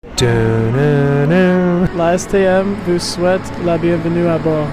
La STM vous souhaite la bienvenue à bord.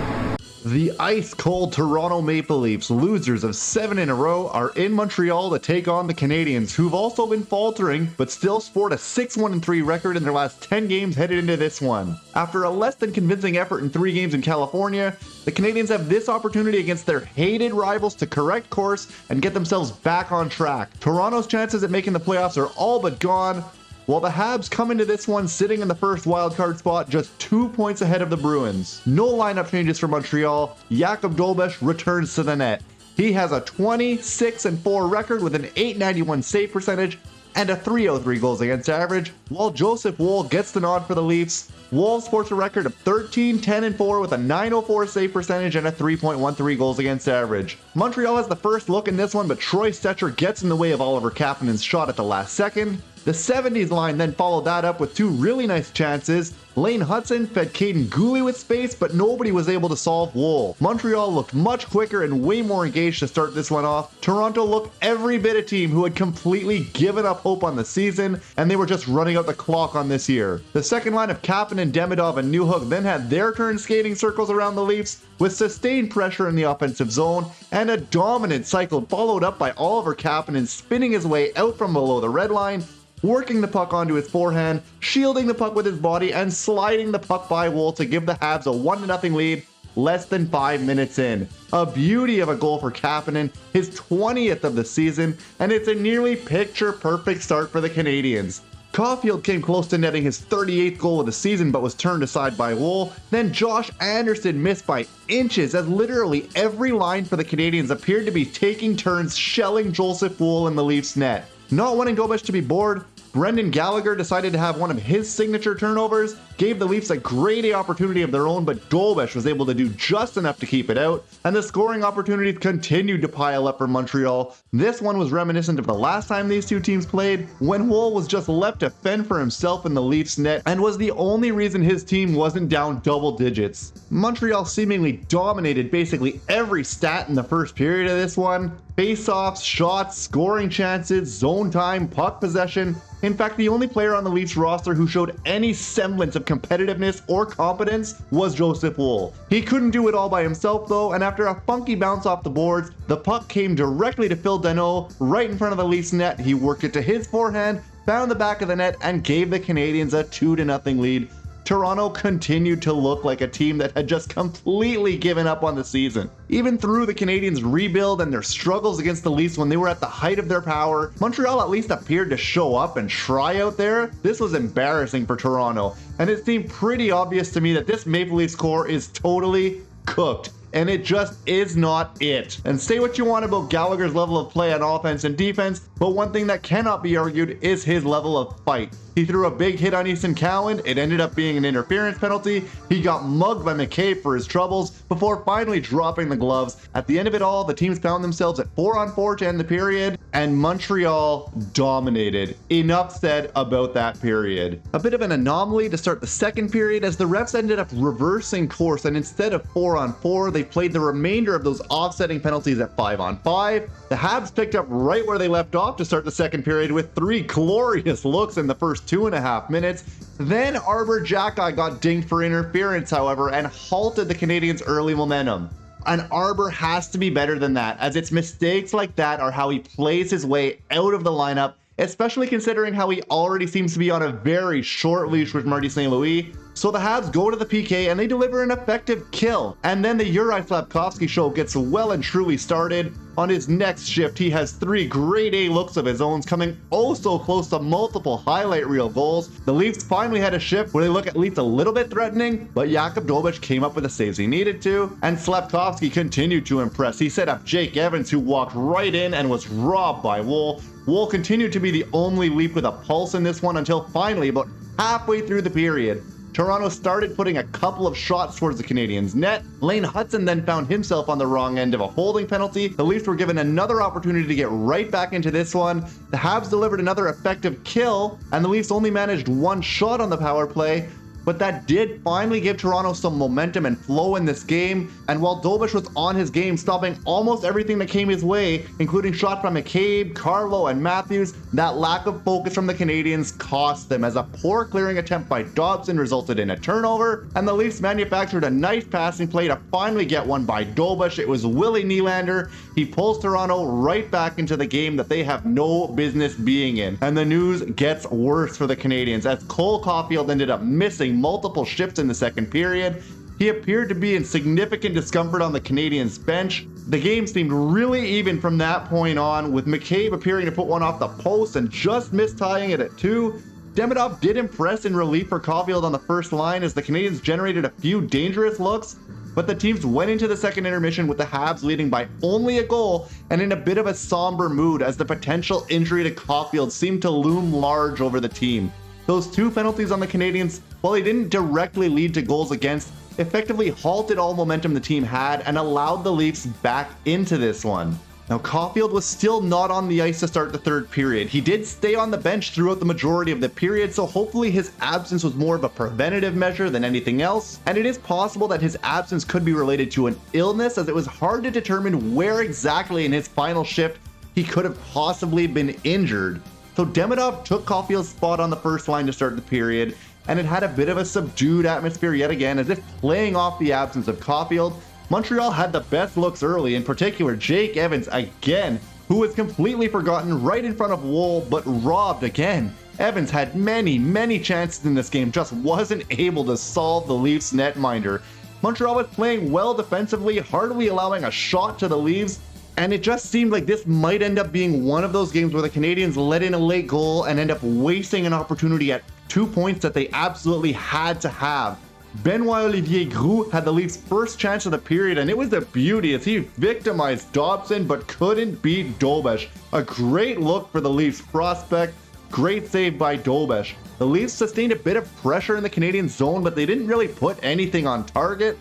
The ice-cold Toronto Maple Leafs, losers of 7 in a row, are in Montreal to take on the Canadiens, who've also been faltering, but still sport a 6-1-3 record in their last 10 games headed into this one. After a less than convincing effort in 3 games in California, the Canadiens have this opportunity against their hated rivals to correct course and get themselves back on track. Toronto's chances at making the playoffs are all but gone, while the Habs come into this one sitting in the first wildcard spot just 2 points ahead of the Bruins. No lineup changes for Montreal. Jakub Dolbesch returns to the net. He has a 26-4 record with an .891 save percentage and a .303 goals against average, while Joseph Woll gets the nod for the Leafs. Woll sports a record of 13-10-4 with a .904 save percentage and a 3.13 goals against average. Montreal has the first look in this one, but Troy Stecher gets in the way of Oliver Kapanen's shot at the last second. The 70s line then followed that up with 2 really nice chances. Lane Hutson fed Caden Gooley with space, but nobody was able to solve Woll. Montreal looked much quicker and way more engaged to start this one off. Toronto looked every bit a team who had completely given up hope on the season, and they were just running out the clock on this year. The second line of Kapanen, Demidov, and Newhook then had their turn skating circles around the Leafs, with sustained pressure in the offensive zone, and a dominant cycle followed up by Oliver Kapanen spinning his way out from below the red line, working the puck onto his forehand, shielding the puck with his body, and sliding the puck by Woll to give the Habs a 1-0 lead less than 5 minutes in. A beauty of a goal for Kapanen, his 20th of the season, and it's a nearly picture-perfect start for the Canadiens. Caulfield came close to netting his 38th goal of the season but was turned aside by Woll. Then Josh Anderson missed by inches as literally every line for the Canadiens appeared to be taking turns shelling Joseph Woll in the Leafs net. Not wanting Dolbesch to be bored, Brendan Gallagher decided to have one of his signature turnovers, gave the Leafs a great A opportunity of their own, but Dolbesch was able to do just enough to keep it out, and the scoring opportunities continued to pile up for Montreal. This one was reminiscent of the last time these two teams played, when Woll was just left to fend for himself in the Leafs net, and was the only reason his team wasn't down double digits. Montreal seemingly dominated basically every stat in the first period of this one. Face-offs, shots, scoring chances, zone time, puck possession. In fact, the only player on the Leafs roster who showed any semblance of competitiveness or competence was Joseph Woll. He couldn't do it all by himself though, and after a funky bounce off the boards, the puck came directly to Phil Danault right in front of the Leafs net. He worked it to his forehand, found the back of the net, and gave the Canadiens a 2-0 lead. Toronto continued to look like a team that had just completely given up on the season. Even through the Canadiens' rebuild and their struggles against the Leafs when they were at the height of their power, Montreal at least appeared to show up and try out there. This was embarrassing for Toronto, and it seemed pretty obvious to me that this Maple Leafs core is totally cooked. And it just is not it. And say what you want about Gallagher's level of play on offense and defense, but one thing that cannot be argued is his level of fight. He threw a big hit on Easton Cowan, it ended up being an interference penalty. He got mugged by McCabe for his troubles before finally dropping the gloves. At the end of it all, the teams found themselves at 4-on-4 to end the period, and Montreal dominated. Enough said about that period. A bit of an anomaly to start the second period as the refs ended up reversing course, and instead of 4-on-4, they played the remainder of those offsetting penalties at 5-on-5. The Habs picked up right where they left off to start the second period with 3 glorious looks in the first 2.5 minutes. Then Arbor Xhekaj got dinged for interference, however, and halted the Canadiens' early momentum. And Arbor has to be better than that, as it's mistakes like that are how he plays his way out of the lineup, especially considering how he already seems to be on a very short leash with Marty St. Louis. So the Habs go to the PK and they deliver an effective kill. And then the Juraj Slafkovsky show gets well and truly started. On his next shift, he has 3 grade A looks of his own, coming oh so close to multiple highlight reel goals. The Leafs finally had a shift where they look at least a little bit threatening, but Jakub Dolbesch came up with the saves he needed to, and Slafkovsky continued to impress. He set up Jake Evans, who walked right in and was robbed by Woll. Woll continued to be the only Leaf with a pulse in this one until finally, about halfway through the period, Toronto started putting a couple of shots towards the Canadiens' net. Lane Hutson then found himself on the wrong end of a holding penalty. The Leafs were given another opportunity to get right back into this one. The Habs delivered another effective kill, and the Leafs only managed 1 shot on the power play. but that did finally give Toronto some momentum and flow in this game. And while Dobeš was on his game, stopping almost everything that came his way, including shots from McCabe, Carlo, and Matthews, that lack of focus from the Canadiens cost them, as a poor clearing attempt by Dobson resulted in a turnover, and the Leafs manufactured a nice passing play to finally get one by Dobeš. It was Willie Nylander. He pulls Toronto right back into the game that they have no business being in. And the news gets worse for the Canadiens, as Cole Caulfield ended up missing multiple shifts in the second period. He appeared to be in significant discomfort on the Canadiens bench. The game seemed really even from that point on, with McCabe appearing to put one off the post and just missed tying it at 2. Demidov did impress in relief for Caulfield on the first line, as the Canadiens generated a few dangerous looks, but the teams went into the second intermission with the Habs leading by only a goal and in a bit of a somber mood, as the potential injury to Caulfield seemed to loom large over the team. Those 2 penalties on the Canadiens, while they didn't directly lead to goals against, effectively halted all momentum the team had and allowed the Leafs back into this one. Now, Caulfield was still not on the ice to start the third period. He did stay on the bench throughout the majority of the period, so hopefully his absence was more of a preventative measure than anything else. And it is possible that his absence could be related to an illness, as it was hard to determine where exactly in his final shift he could have possibly been injured. So Demidov took Caulfield's spot on the first line to start the period, and it had a bit of a subdued atmosphere yet again, as if playing off the absence of Caulfield. Montreal had the best looks early, in particular Jake Evans again, who was completely forgotten right in front of Woll, but robbed again. Evans had many chances in this game, just wasn't able to solve the Leafs netminder. Montreal was playing well defensively, hardly allowing a shot to the Leafs, and it just seemed like this might end up being one of those games where the Canadiens let in a late goal and end up wasting an opportunity at 2 points that they absolutely had to have. Benoit Olivier Groulx had the Leafs' first chance of the period, and it was a beauty as he victimized Dobson but couldn't beat Dobeš. A great look for the Leafs prospect, great save by Dobeš. The Leafs sustained a bit of pressure in the Canadian zone, but they didn't really put anything on target.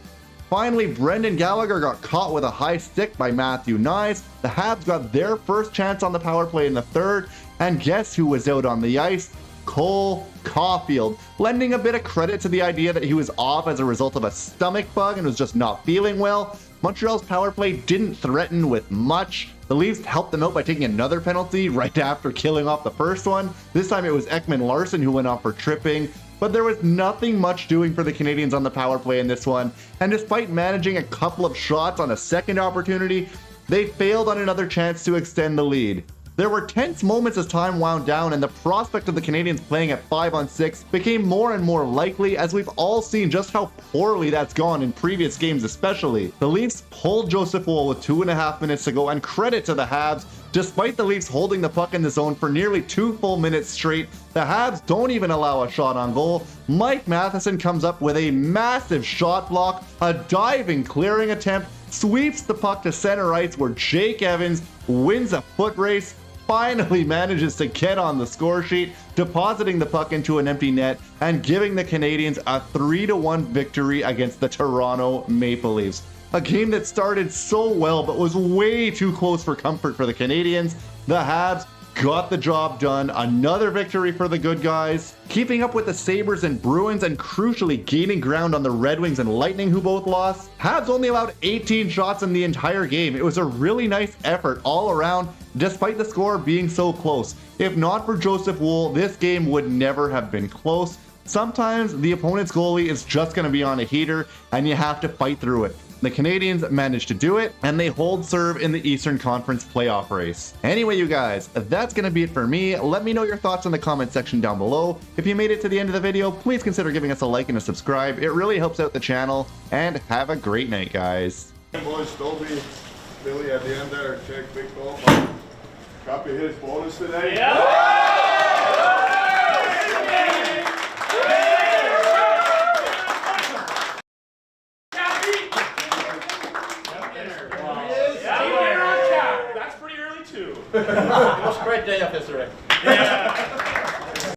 Finally, Brendan Gallagher got caught with a high stick by Matthew Knies. The Habs got their first chance on the power play in the third, and guess who was out on the ice? Cole Caulfield, lending a bit of credit to the idea that he was off as a result of a stomach bug and was just not feeling well. Montreal's power play didn't threaten with much. The Leafs helped them out by taking another penalty right after killing off the first one. This time it was Ekman Larsson who went off for tripping, but there was nothing much doing for the Canadiens on the power play in this one, and despite managing a couple of shots on a second opportunity, they failed on another chance to extend the lead. There were tense moments as time wound down, and the prospect of the Canadiens playing at 5-on-6 became more and more likely, as we've all seen just how poorly that's gone in previous games especially. The Leafs pulled Joseph Woll with 2.5 minutes to go, and credit to the Habs. Despite the Leafs holding the puck in the zone for nearly 2 full minutes straight, the Habs don't even allow a shot on goal. Mike Matheson comes up with a massive shot block, a diving clearing attempt, sweeps the puck to center ice where Jake Evans wins a foot race, finally manages to get on the score sheet, depositing the puck into an empty net and giving the Canadiens a 3-1 victory against the Toronto Maple Leafs. A game that started so well but was way too close for comfort for the Canadiens. The Habs got the job done. Another victory for the good guys, keeping up with the Sabres and Bruins and crucially gaining ground on the Red Wings and Lightning, who both lost. Habs only allowed 18 shots in the entire game. It was a really nice effort all around, despite the score being so close. If not for Joseph Woll, this game would never have been close. Sometimes the opponent's goalie is just going to be on a heater and you have to fight through it. The Canadiens managed to do it, and they hold serve in the Eastern Conference playoff race. Anyway, you guys, that's going to be it for me. Let me know your thoughts in the comment section down below. If you made it to the end of the video, please consider giving us a like and a subscribe. It really helps out the channel, and have a great night, guys. Hey boys, Stobie, Billy at the end there, check big goal. Copy his bonus today. Yeah! That's pretty early too. It was a great day up yesterday. Yeah.